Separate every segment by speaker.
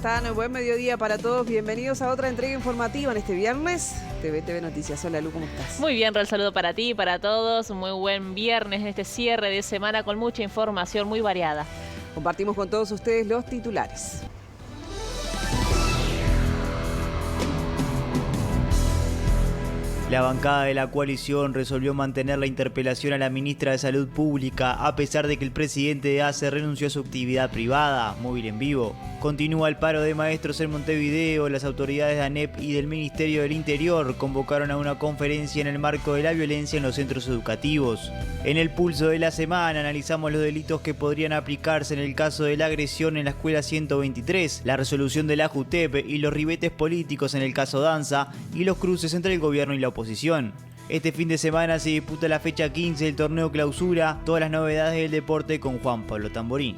Speaker 1: están? Buen mediodía para todos. Bienvenidos a otra entrega informativa en este viernes. TV Noticias. Hola, Lu, ¿cómo estás?
Speaker 2: Muy bien, real saludo para ti y para todos. Un muy buen viernes en este cierre de semana con mucha información muy variada.
Speaker 1: Compartimos con todos ustedes los titulares.
Speaker 3: La bancada de la coalición resolvió mantener la interpelación a la ministra de Salud Pública a pesar de que el presidente de ACE renunció a su actividad privada, móvil en vivo. Continúa el paro de maestros en Montevideo. Las autoridades de ANEP y del Ministerio del Interior convocaron a una conferencia en el marco de la violencia en los centros educativos. En el pulso de la semana analizamos los delitos que podrían aplicarse en el caso de la agresión en la escuela 123, la resolución de la JUTEP y los ribetes políticos en el caso Danza y los cruces entre el gobierno y la oposición. Este fin de semana se disputa la fecha 15 del torneo Clausura, todas las novedades del deporte con Juan Pablo Tamborín.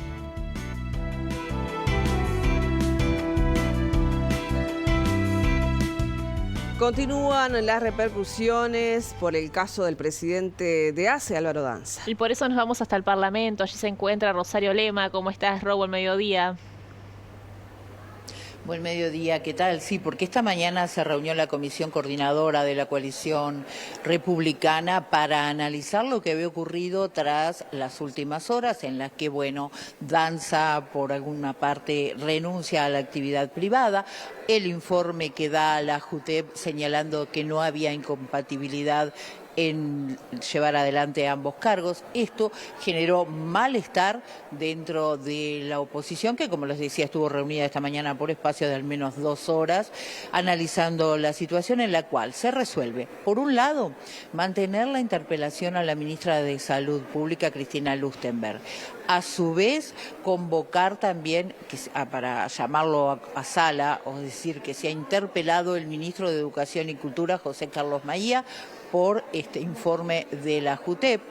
Speaker 1: Continúan las repercusiones por el caso del presidente de ACE, Álvaro Danza.
Speaker 2: Y por eso nos vamos hasta el Parlamento. Allí se encuentra Rosario Lema. ¿Cómo estás, Ro? Buen mediodía.
Speaker 4: Buen mediodía, ¿qué tal? Sí, porque esta mañana se reunió la comisión coordinadora de la coalición republicana para analizar lo que había ocurrido tras las últimas horas en las que, Danza por alguna parte renuncia a la actividad privada. El informe que da la JUTEP señalando que no había incompatibilidad en llevar adelante ambos cargos. Esto generó malestar dentro de la oposición, que como les decía estuvo reunida esta mañana por espacio de al menos 2 horas, analizando la situación en la cual se resuelve, por un lado, mantener la interpelación a la ministra de Salud Pública, Cristina Lustenberg. A su vez, convocar también, para llamarlo a sala, o decir que se ha interpelado el ministro de Educación y Cultura, José Carlos Maía, por este informe de la JUTEP,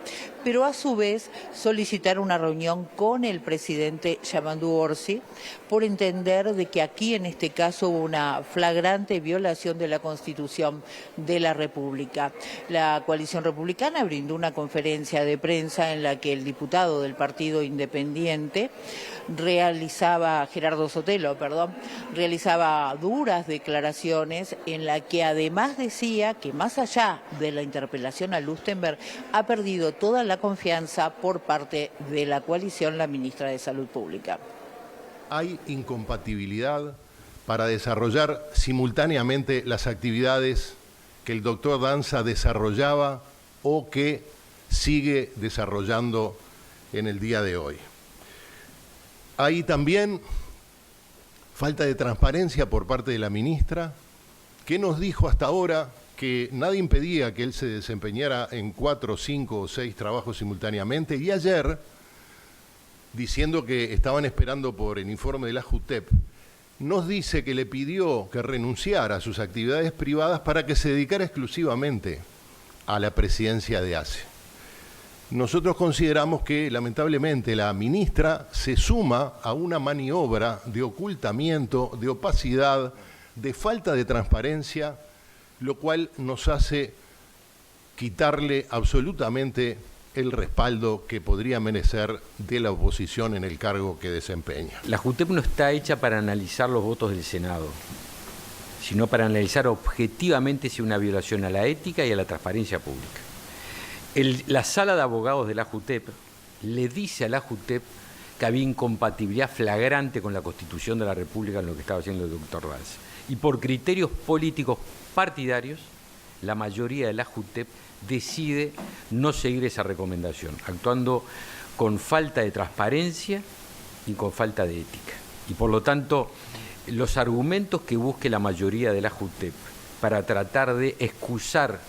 Speaker 4: pero a su vez solicitar una reunión con el presidente Yamandu Orsi por entender de que aquí en este caso hubo una flagrante violación de la Constitución de la República. La coalición republicana brindó una conferencia de prensa en la que el diputado del Partido Independiente Gerardo Sotelo, realizaba duras declaraciones en la que además decía que más allá de la interpelación a Lustenberg ha perdido toda la confianza por parte de la coalición la ministra de Salud Pública.
Speaker 5: Hay incompatibilidad para desarrollar simultáneamente las actividades que el doctor Danza desarrollaba o que sigue desarrollando en el día de hoy. Hay también falta de transparencia por parte de la ministra, que nos dijo hasta ahora que nada impedía que él se desempeñara en 4, 5 o 6 trabajos simultáneamente, y ayer, diciendo que estaban esperando por el informe de la JUTEP, nos dice que le pidió que renunciara a sus actividades privadas para que se dedicara exclusivamente a la presidencia de ACE. Nosotros consideramos que, lamentablemente, la ministra se suma a una maniobra de ocultamiento, de opacidad, de falta de transparencia, lo cual nos hace quitarle absolutamente el respaldo que podría merecer de la oposición en el cargo que desempeña.
Speaker 6: La JUTEP no está hecha para analizar los votos del Senado, sino para analizar objetivamente si hay una violación a la ética y a la transparencia pública. La sala de abogados de la JUTEP le dice a la JUTEP que había incompatibilidad flagrante con la Constitución de la República en lo que estaba haciendo el doctor Danza. Y por criterios políticos partidarios, la mayoría de la JUTEP decide no seguir esa recomendación, actuando con falta de transparencia y con falta de ética. Y por lo tanto, los argumentos que busque la mayoría de la JUTEP para tratar de excusar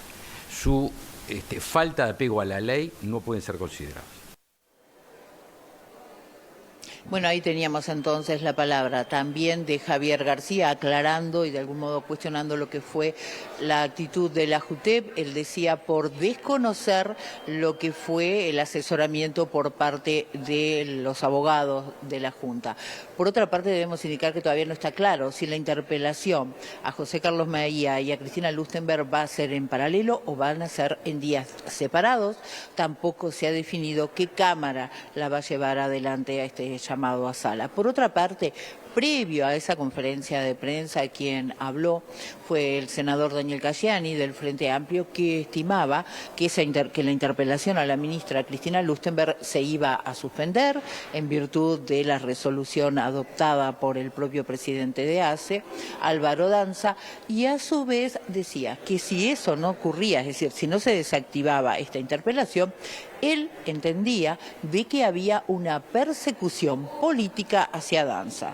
Speaker 6: su falta de apego a la ley no pueden ser considerados.
Speaker 4: Bueno, ahí teníamos entonces la palabra también de Javier García aclarando y de algún modo cuestionando lo que fue la actitud de la JUTEP. Él decía por desconocer lo que fue el asesoramiento por parte de los abogados de la Junta. Por otra parte, debemos indicar que todavía no está claro si la interpelación a José Carlos Maía y a Cristina Lustenberg va a ser en paralelo o van a ser en días separados. Tampoco se ha definido qué Cámara la va a llevar adelante a este llamado a sala. Por otra parte, Previo a esa conferencia de prensa, quien habló fue el senador Daniel Cayani del Frente Amplio, que estimaba que la interpelación a la ministra Cristina Lustenberg se iba a suspender en virtud de la resolución adoptada por el propio presidente de ACE, Álvaro Danza, y a su vez decía que si eso no ocurría, es decir, si no se desactivaba esta interpelación, él entendía de que había una persecución política hacia Danza.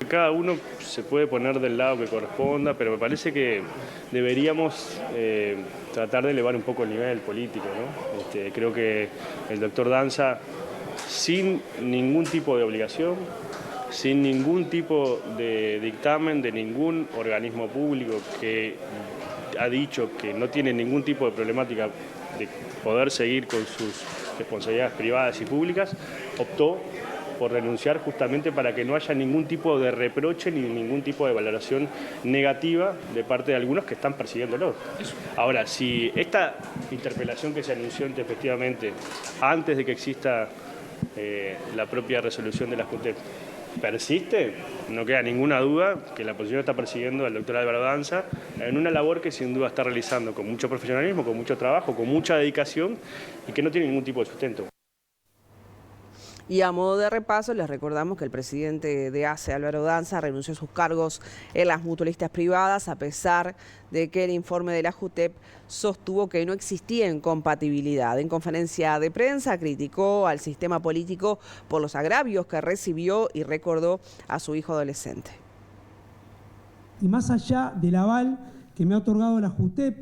Speaker 7: Cada uno se puede poner del lado que corresponda, pero me parece que deberíamos tratar de elevar un poco el nivel político, ¿no? Creo que el doctor Danza, sin ningún tipo de obligación, sin ningún tipo de dictamen de ningún organismo público que ha dicho que no tiene ningún tipo de problemática de poder seguir con sus responsabilidades privadas y públicas, optó por renunciar justamente para que no haya ningún tipo de reproche ni ningún tipo de valoración negativa de parte de algunos que están persiguiéndolo. Ahora, si esta interpelación que se anunció efectivamente antes de que exista la propia resolución de la JUTEP persiste, no queda ninguna duda que la oposición está persiguiendo al doctor Álvaro Danza en una labor que sin duda está realizando con mucho profesionalismo, con mucho trabajo, con mucha dedicación y que no tiene ningún tipo de sustento.
Speaker 1: Y a modo de repaso, les recordamos que el presidente de ACE, Álvaro Danza, renunció a sus cargos en las mutualistas privadas, a pesar de que el informe de la JUTEP sostuvo que no existía incompatibilidad. En conferencia de prensa criticó al sistema político por los agravios que recibió y recordó a su hijo adolescente.
Speaker 8: Y más allá del aval que me ha otorgado la JUTEP,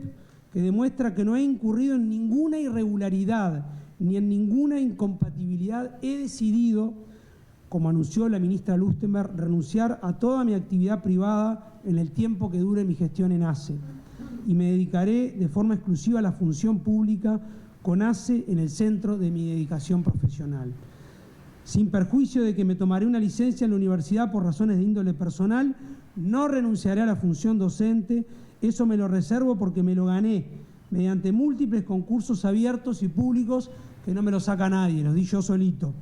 Speaker 8: que demuestra que no he incurrido en ninguna irregularidad ni en ninguna incompatibilidad, he decidido, como anunció la ministra Lustenberg, renunciar a toda mi actividad privada en el tiempo que dure mi gestión en ACE y me dedicaré de forma exclusiva a la función pública con ACE en el centro de mi dedicación profesional. Sin perjuicio de que me tomaré una licencia en la universidad por razones de índole personal, no renunciaré a la función docente, eso me lo reservo porque me lo gané mediante múltiples concursos abiertos y públicos que no me lo saca nadie, los di yo solito.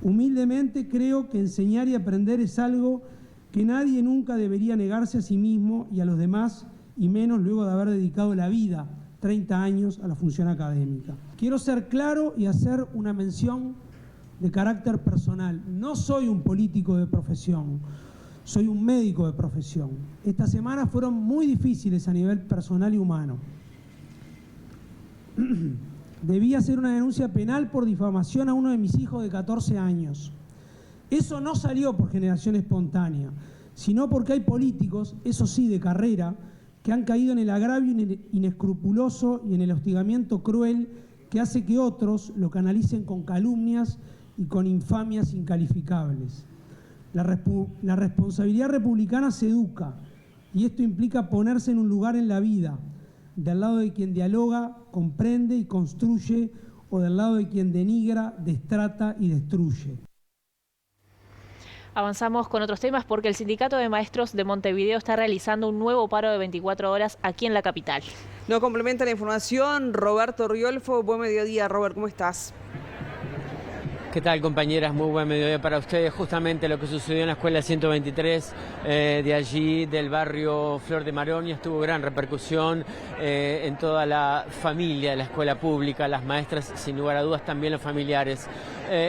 Speaker 8: Humildemente creo que enseñar y aprender es algo que nadie nunca debería negarse a sí mismo y a los demás, y menos luego de haber dedicado la vida, 30 años, a la función académica. Quiero ser claro y hacer una mención de carácter personal. No soy un político de profesión, soy un médico de profesión. Estas semanas fueron muy difíciles a nivel personal y humano. Debí hacer una denuncia penal por difamación a uno de mis hijos de 14 años. Eso no salió por generación espontánea, sino porque hay políticos, eso sí de carrera, que han caído en el agravio inescrupuloso y en el hostigamiento cruel que hace que otros lo canalicen con calumnias y con infamias incalificables. La responsabilidad republicana se educa y esto implica ponerse en un lugar en la vida, del lado de quien dialoga, comprende y construye, o del lado de quien denigra, destrata y destruye.
Speaker 2: Avanzamos con otros temas porque el Sindicato de Maestros de Montevideo está realizando un nuevo paro de 24 horas aquí en la capital.
Speaker 1: Nos complementa la información Roberto Riolfo. Buen mediodía, Robert, ¿cómo estás?
Speaker 9: ¿Qué tal, compañeras? Muy buen mediodía para ustedes. Justamente lo que sucedió en la escuela 123 de allí, del barrio Flor de Maronia, tuvo gran repercusión en toda la familia de la escuela pública, las maestras, sin lugar a dudas, también los familiares.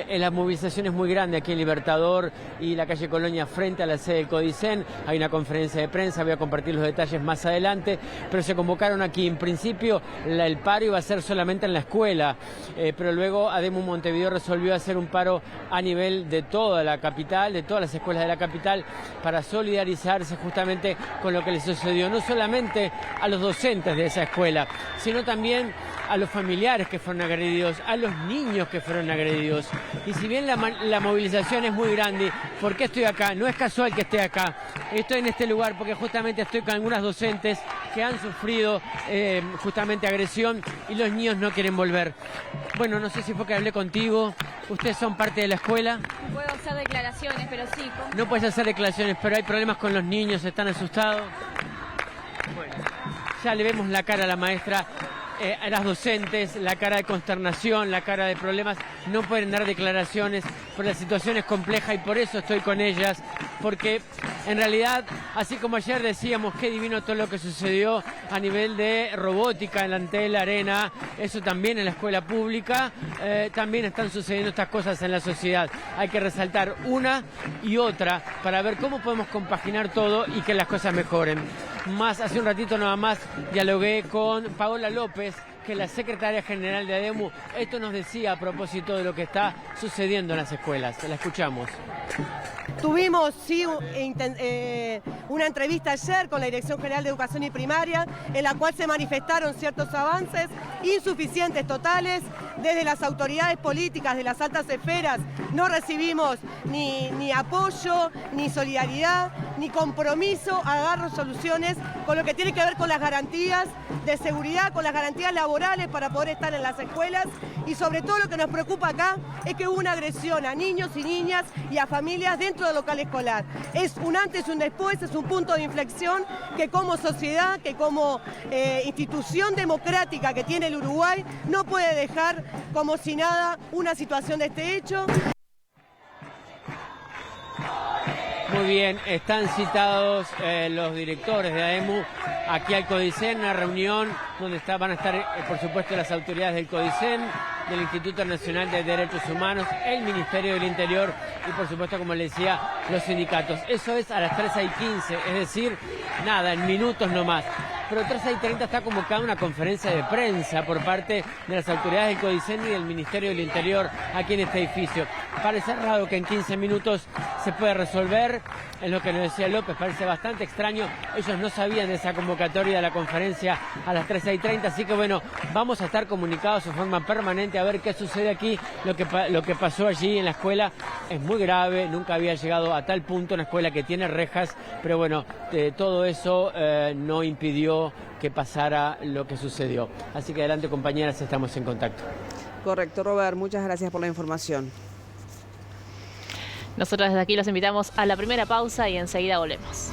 Speaker 9: La movilización es muy grande aquí en Libertador y la calle Colonia frente a la sede del Codicen. Hay una conferencia de prensa, voy a compartir los detalles más adelante, pero se convocaron aquí. En principio el paro iba a ser solamente en la escuela, pero luego ADEMU Montevideo resolvió hacer un paro a nivel de toda la capital, de todas las escuelas de la capital, para solidarizarse justamente con lo que les sucedió, no solamente a los docentes de esa escuela, sino también a los familiares que fueron agredidos, a los niños que fueron agredidos. Y si bien la movilización es muy grande, ¿por qué estoy acá? No es casual que esté acá. Estoy en este lugar porque justamente estoy con algunas docentes que han sufrido justamente agresión y los niños no quieren volver. Bueno, no sé si fue que hablé contigo. ¿Ustedes son parte de la escuela?
Speaker 10: No puedo hacer declaraciones, pero sí.
Speaker 9: No puedes hacer declaraciones, pero hay problemas con los niños, ¿están asustados? Bueno, ya le vemos la cara a la maestra. las docentes, la cara de consternación, la cara de problemas, no pueden dar declaraciones, porque la situación es compleja y por eso estoy con ellas, porque en realidad, así como ayer decíamos qué divino todo lo que sucedió a nivel de robótica en la Antel Arena, eso también en la escuela pública, también están sucediendo estas cosas en la sociedad. Hay que resaltar una y otra para ver cómo podemos compaginar todo y que las cosas mejoren. Hace un ratito nada más dialogué con Paola López, que es la secretaria general de ADEMU. Esto nos decía a propósito de lo que está sucediendo en las escuelas. La escuchamos.
Speaker 11: Tuvimos, sí, una entrevista ayer con la Dirección General de Educación y Primaria, en la cual se manifestaron ciertos avances insuficientes totales. Desde las autoridades políticas de las altas esferas no recibimos ni apoyo, ni solidaridad, ni compromiso a dar soluciones con lo que tiene que ver con las garantías de seguridad, con las garantías laborales para poder estar en las escuelas. Y sobre todo lo que nos preocupa acá es que hubo una agresión a niños y niñas y a familias dentro del local escolar. Es un antes y un después, es un punto de inflexión que como sociedad, que como institución democrática que tiene el Uruguay, no puede dejar como si nada una situación de este hecho.
Speaker 9: Muy bien, están citados los directores de ADEMU aquí al CODICEN, una reunión donde van a estar, por supuesto, las autoridades del CODICEN, del Instituto Nacional de Derechos Humanos, el Ministerio del Interior y, por supuesto, como les decía, los sindicatos. Eso es a las 13:15, es decir, nada, en minutos nomás. Pero 13:30 está convocada una conferencia de prensa por parte de las autoridades del CODICEN y del Ministerio del Interior aquí en este edificio. Parece raro que en 15 minutos se pueda resolver, es lo que nos decía López, parece bastante extraño. Ellos no sabían de esa convocatoria de la conferencia a las 13:30, así que bueno, vamos a estar comunicados de forma permanente a ver qué sucede aquí. Lo que pasó allí en la escuela es muy grave, nunca había llegado a tal punto una escuela que tiene rejas, pero bueno, todo eso no impidió que pasara lo que sucedió. Así que adelante, compañeras, estamos en contacto.
Speaker 1: Correcto, Robert, muchas gracias por la información.
Speaker 2: Nosotros desde aquí los invitamos a la primera pausa y enseguida volvemos.